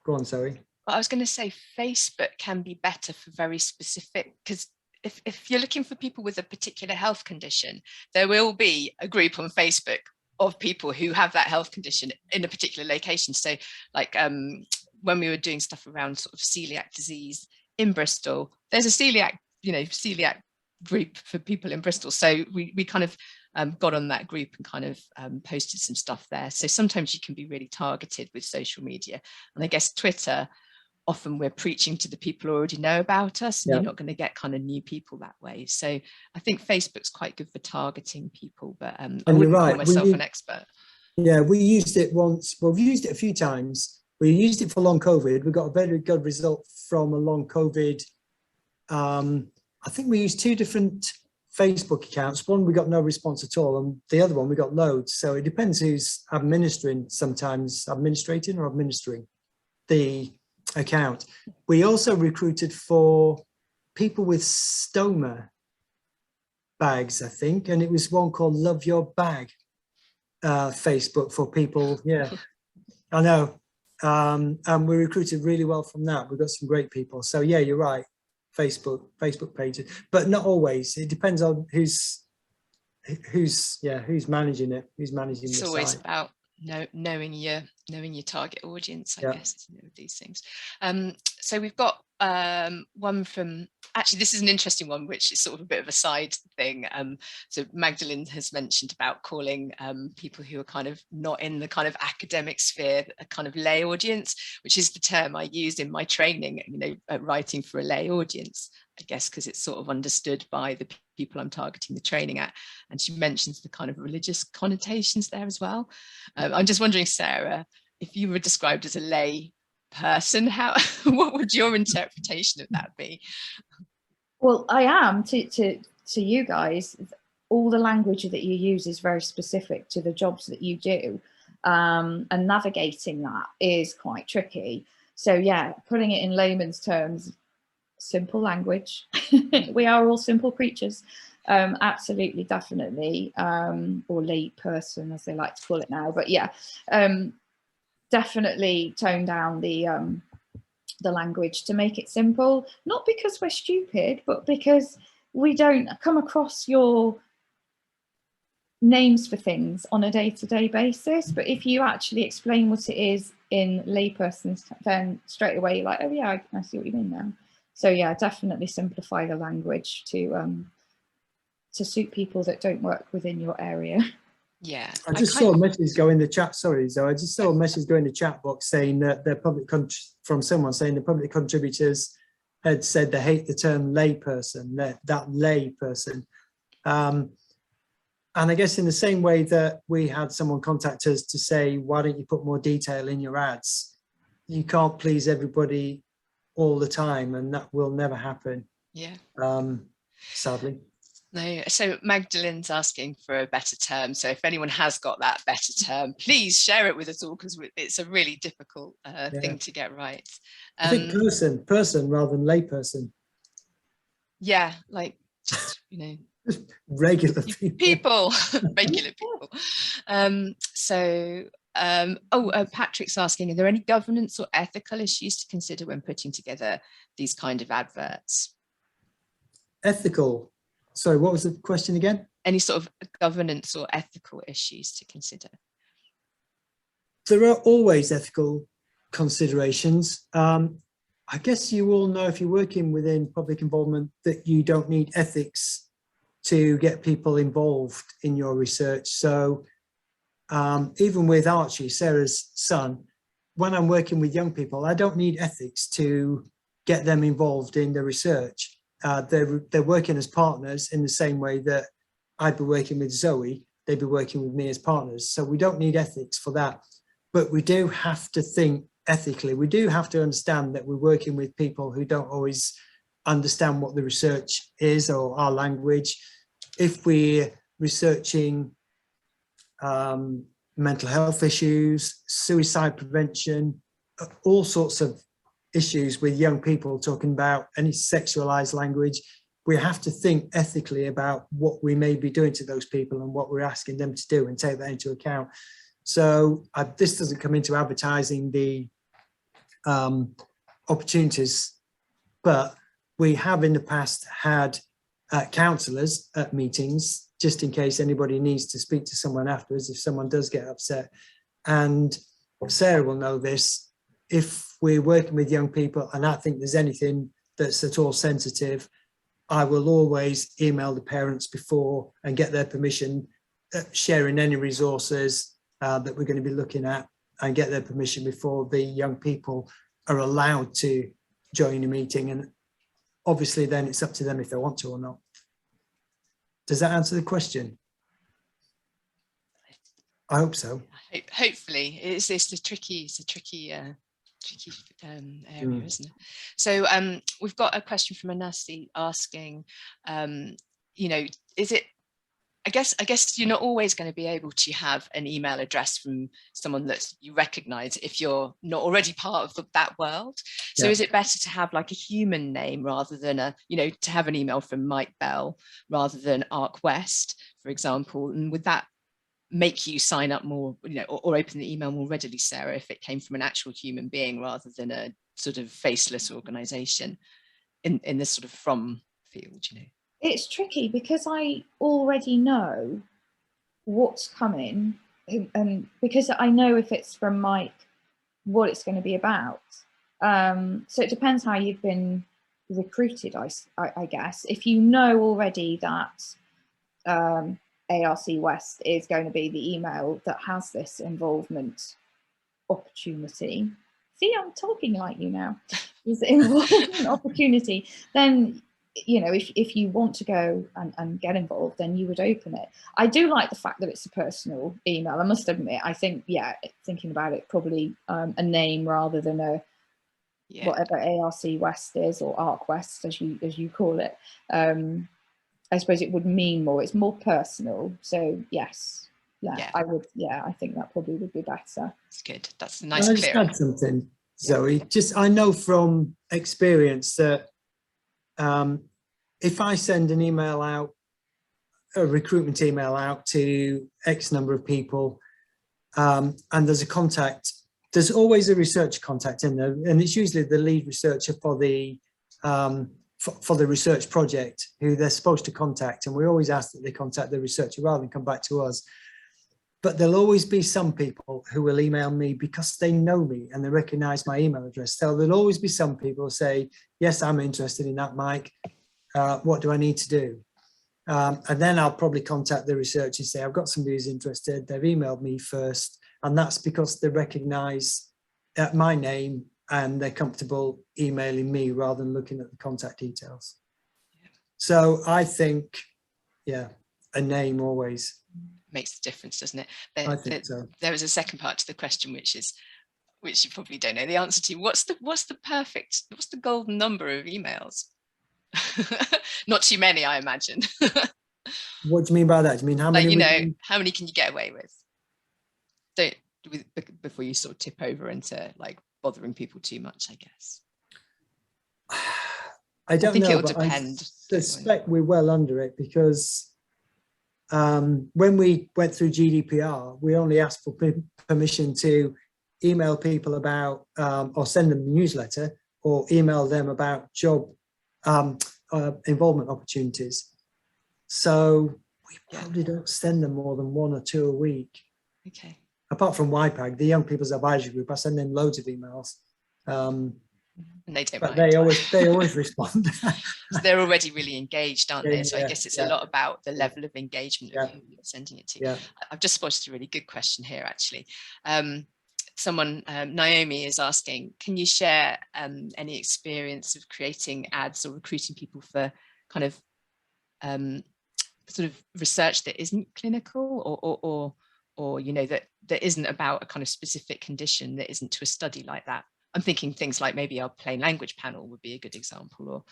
Go on, Zoe. Well, I was going to say Facebook can be better for very specific, because if you're looking for people with a particular health condition, there will be a group on Facebook of people who have that health condition in a particular location. So like when we were doing stuff around sort of celiac disease in Bristol, there's a celiac group for people in Bristol. So we kind of got on that group and kind of posted some stuff there. So sometimes you can be really targeted with social media. And I guess Twitter, often we're preaching to the people who already know about us, and you're not going to get kind of new people that way. So I think Facebook's quite good for targeting people, but I wouldn't call myself an expert. Yeah, we used it once. Well, we used it a few times. We used it for long COVID. We got a very good result from a long COVID. I think we used 2 different Facebook accounts. One we got no response at all, and the other one we got loads. So it depends who's administering, sometimes administrating or administering the account. We also recruited for people with stoma bags, I think, and it was one called Love Your Bag Facebook for people. Yeah, I know. And we recruited really well from that. We got some great people. So yeah, you're right. Facebook pages, but not always. It depends on who's managing it, who's managing the site. It's always about knowing your target audience, I guess, isn't it, with these things. So we've got one from, actually this is an interesting one, which is sort of a bit of a side thing. So Magdalene has mentioned about calling people who are kind of not in the kind of academic sphere a kind of lay audience, which is the term I used in my training, you know, writing for a lay audience, I guess, because it's sort of understood by the people I'm targeting the training at. And she mentions the kind of religious connotations there as well. I'm just wondering, Sarah, if you were described as a lay person, what would your interpretation of that be? Well, I am to you guys. All the language that you use is very specific to the jobs that you do, and navigating that is quite tricky. So yeah, putting it in layman's terms, simple language. We are all simple creatures. Absolutely, definitely, or lay person as they like to call it now. But yeah, definitely tone down the language to make it simple, not because we're stupid, but because we don't come across your names for things on a day-to-day basis. But if you actually explain what it is in layperson's, then straight away you're like, oh yeah, I see what you mean now. So yeah, definitely simplify the language to suit people that don't work within your area. Yeah, I just saw a message go in the chat. Sorry, Zoe. I just saw a message go in the chat box saying that from someone saying the public contributors had said they hate the term layperson, that lay person. And I guess in the same way that we had someone contact us to say, why don't you put more detail in your ads? You can't please everybody all the time, and that will never happen. Yeah. Sadly. No, so Magdalene's asking for a better term. So if anyone has got that better term, please share it with us all, because it's a really difficult thing to get right. I think person rather than layperson. Yeah, like just, you know, regular people. Regular people. Patrick's asking, are there any governance or ethical issues to consider when putting together these kind of adverts? Ethical. Sorry, what was the question again? Any sort of governance or ethical issues to consider? There are always ethical considerations. I guess you all know, if you're working within public involvement, that you don't need ethics to get people involved in your research. So even with Archie, Sarah's son, when I'm working with young people, I don't need ethics to get them involved in the research. They're working as partners in the same way that I'd be working with Zoe, they'd be working with me as partners. So we don't need ethics for that, but we do have to think ethically. We do have to understand that we're working with people who don't always understand what the research is or our language. If we're researching mental health issues, suicide prevention, all sorts of issues with young people, talking about any sexualized language, we have to think ethically about what we may be doing to those people and what we're asking them to do, and take that into account. So this doesn't come into advertising the opportunities, but we have in the past had counsellors at meetings, just in case anybody needs to speak to someone afterwards if someone does get upset. And Sarah will know this, if we're working with young people and I think there's anything that's at all sensitive, I will always email the parents before and get their permission sharing any resources that we're going to be looking at and get their permission before the young people are allowed to join a meeting. And obviously then it's up to them if they want to or not. Does that answer the question? I hope so. Hopefully, it's a tricky area, isn't it? So we've got a question from Anasi asking, you know, is it? I guess you're not always going to be able to have an email address from someone that you recognise if you're not already part of that world. So is it better to have like a human name rather than to have an email from Mike Bell rather than ARC West, for example? And would that make you sign up more, or open the email more readily, Sarah, if it came from an actual human being rather than a sort of faceless organisation in this sort of from field, It's tricky because I already know what's coming, and because I know if it's from Mike, what it's going to be about. So it depends how you've been recruited, I guess. If you know already that ARC West is going to be the email that has this involvement opportunity. See, I'm talking like you now. Is involvement opportunity, then if you want to go and get involved, then you would open it. I do like the fact that it's a personal email. I must admit, I think, thinking about it, probably a name rather than a whatever ARC West is, or ARC West as you call it. I suppose it would mean more. It's more personal. So yes, I would. Yeah, I think that probably would be better. That's good. That's a nice. Can I just add something, Zoe? I know from experience that if I send an email out, a recruitment email out to X number of people, and there's a contact, there's always a research contact in there, and it's usually the lead researcher for the research project who they're supposed to contact, and we always ask that they contact the researcher rather than come back to us. But there'll always be some people who will email me because they know me and they recognize my email address. So there'll always be some people who say, yes, I'm interested in that, Mike. What do I need to do? And then I'll probably contact the researcher and say, I've got somebody who's interested. They've emailed me first. And that's because they recognize my name and they're comfortable emailing me rather than looking at the contact details. So I think, a name always makes a difference, doesn't it? I think so. There was a second part to the question, which you probably don't know the answer to. What's the golden number of emails? Not too many, I imagine. What do you mean by that? Do you mean how many? How many can you get away with? Before you sort of tip over into like bothering people too much, I guess. I don't know, it'll but depend. I suspect we're well under it because when we went through GDPR, we only asked for permission to email people about or send them a newsletter or email them about job involvement opportunities. So we probably don't send them more than 1 or 2 a week. Okay. Apart from YPAG, the Young People's Advisory Group, I send them loads of emails. And they don't but mind. they always respond. So they're already really engaged, aren't they? So I guess it's a lot about the level of engagement of who you're sending it to. I've just spotted a really good question here, actually. Someone, Naomi, is asking, can you share any experience of creating ads or recruiting people for kind of sort of research that isn't clinical or that isn't about a kind of specific condition, that isn't to a study like that? I'm thinking things like maybe our plain language panel would be a good example. Or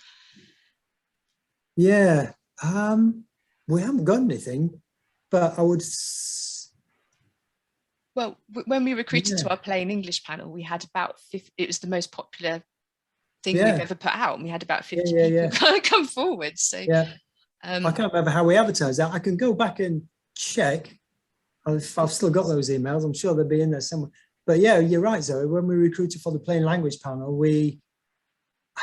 we haven't got anything, but I would. Well, when we recruited to our plain English panel, we had about 50. It was the most popular thing we've ever put out, and we had about 50 people come forward. So I can't remember how we advertised that. I can go back and check. I've still got those emails. I'm sure they'll be in there somewhere. But yeah, you're right, Zoe. When we recruited for the plain language panel, I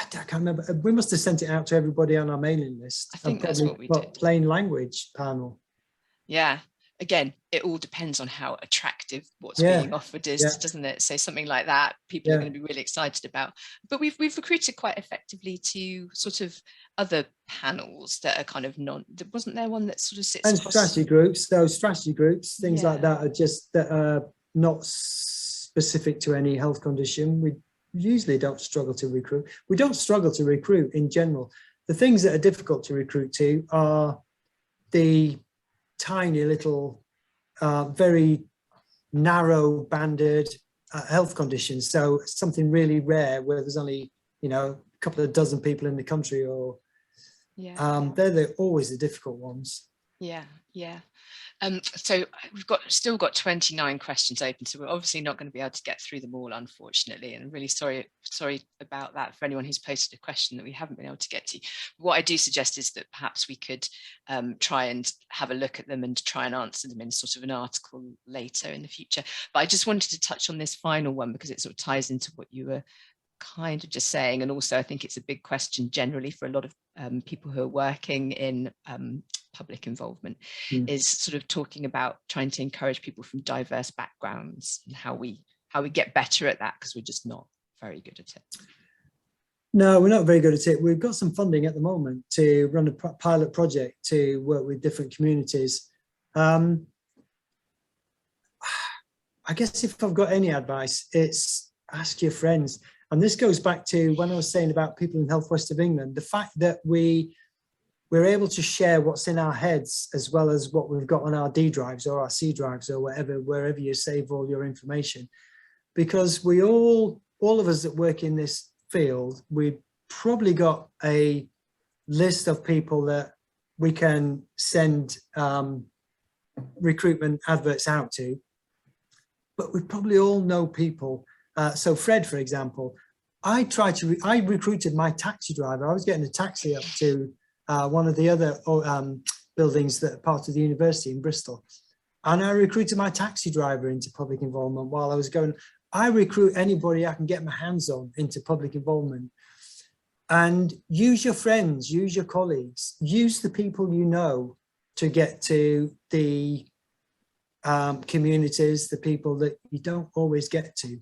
can't remember. We must have sent it out to everybody on our mailing list. I think that's what we did. Plain language panel. Yeah. again, it all depends on how attractive what's Yeah. being offered is, Yeah. doesn't it? So something like that, people are going to be really excited about. But we've recruited quite effectively to sort of other panels that are kind of wasn't there one that sort of sits And across strategy groups, those strategy groups, things like Yeah. that are just that are not specific to any health condition. We usually don't struggle to recruit. We don't struggle to recruit in general. The things that are difficult to recruit to are the tiny little, very narrow banded health conditions. So something really rare where there's only, you know, a couple of dozen people in the country, or they're always the difficult ones. Yeah. So we've still got 29 questions open, so we're obviously not going to be able to get through them all, unfortunately, and I'm really sorry about that for anyone who's posted a question that we haven't been able to get to. What I do suggest is that perhaps we could try and have a look at them and try and answer them in sort of an article later in the future. But I just wanted to touch on this final one because it sort of ties into what you were kind of just saying, and also I think it's a big question generally for a lot of people who are working in public involvement, is sort of talking about trying to encourage people from diverse backgrounds and how we get better at that, because we're just not very good at it. No, we're not very good at it. We've got some funding at the moment to run a pilot project to work with different communities. I guess if I've got any advice, it's ask your friends. And this goes back to when I was saying about people in Health West of England, the fact that we're able to share what's in our heads as well as what we've got on our D drives or our C drives or wherever you save all your information. Because we all of us that work in this field, we've probably got a list of people that we can send recruitment adverts out to, but we probably all know people. So Fred, for example, I recruited my taxi driver. I was getting a taxi up to one of the other buildings that are part of the university in Bristol. And I recruited my taxi driver into public involvement while I was going. I recruit anybody I can get my hands on into public involvement. And use your friends, use your colleagues, use the people you know to get to the communities, the people that you don't always get to.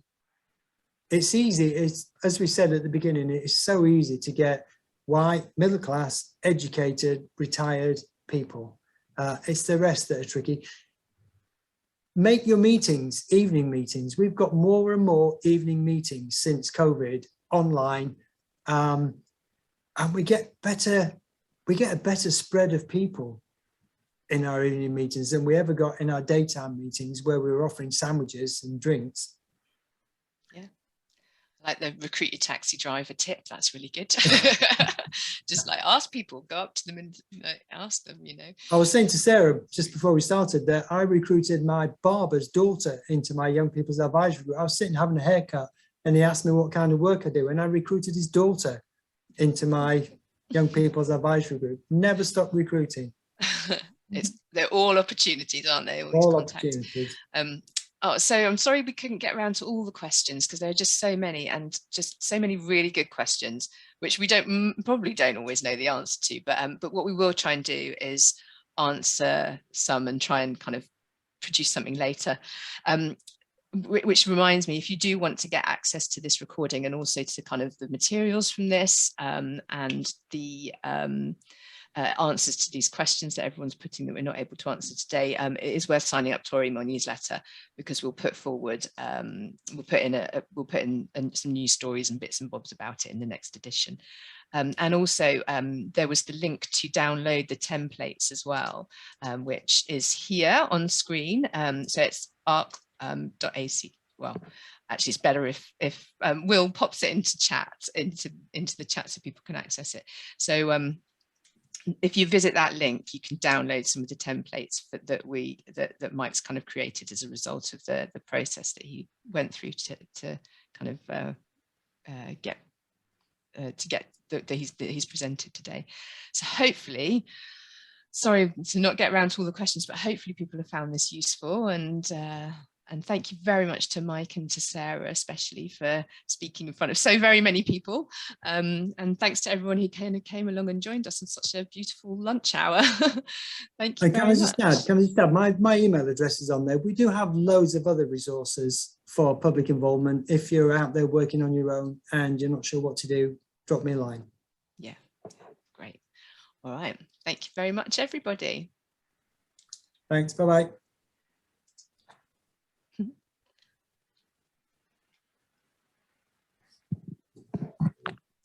It's easy, it's, as we said at the beginning, it's so easy to get white, middle class, educated, retired people. It's the rest that are tricky. Make your meetings, evening meetings. We've got more and more evening meetings since COVID online, and we get a better spread of people in our evening meetings than we ever got in our daytime meetings where we were offering sandwiches and drinks. Yeah, like the recruit your taxi driver tip. That's really good. Just like ask people, go up to them and ask them, you know. I was saying to Sarah just before we started that I recruited my barber's daughter into my young people's advisory group. I was sitting having a haircut and he asked me what kind of work I do, and I recruited his daughter into my young people's advisory group. Never stop recruiting. They're all opportunities, aren't they? All opportunities. Oh, so I'm sorry we couldn't get around to all the questions because there are just so many, and just so many really good questions, which we probably don't always know the answer to. But what we will try and do is answer some and try and kind of produce something later. Which reminds me, if you do want to get access to this recording and also to kind of the materials from this and the answers to these questions that everyone's putting that we're not able to answer today, it is worth signing up to our email newsletter, because we'll put forward, we'll put in some news stories and bits and bobs about it in the next edition. And also there was the link to download the templates as well, which is here on screen. So it's arc.ac. Well, actually, it's better if Will pops it into the chat so people can access it. So if you visit that link, you can download some of the templates that Mike's kind of created as a result of the process that he went through to kind of get that he's presented today. So hopefully, sorry to not get around to all the questions, but hopefully people have found this useful, and And thank you very much to Mike and to Sarah, especially for speaking in front of so very many people. And thanks to everyone who came along and joined us in such a beautiful lunch hour. Thank you And very can I much. just add, my email address is on there. We do have loads of other resources for public involvement. If you're out there working on your own and you're not sure what to do, drop me a line. Yeah, great. All right. Thank you very much, everybody. Thanks. Bye-bye.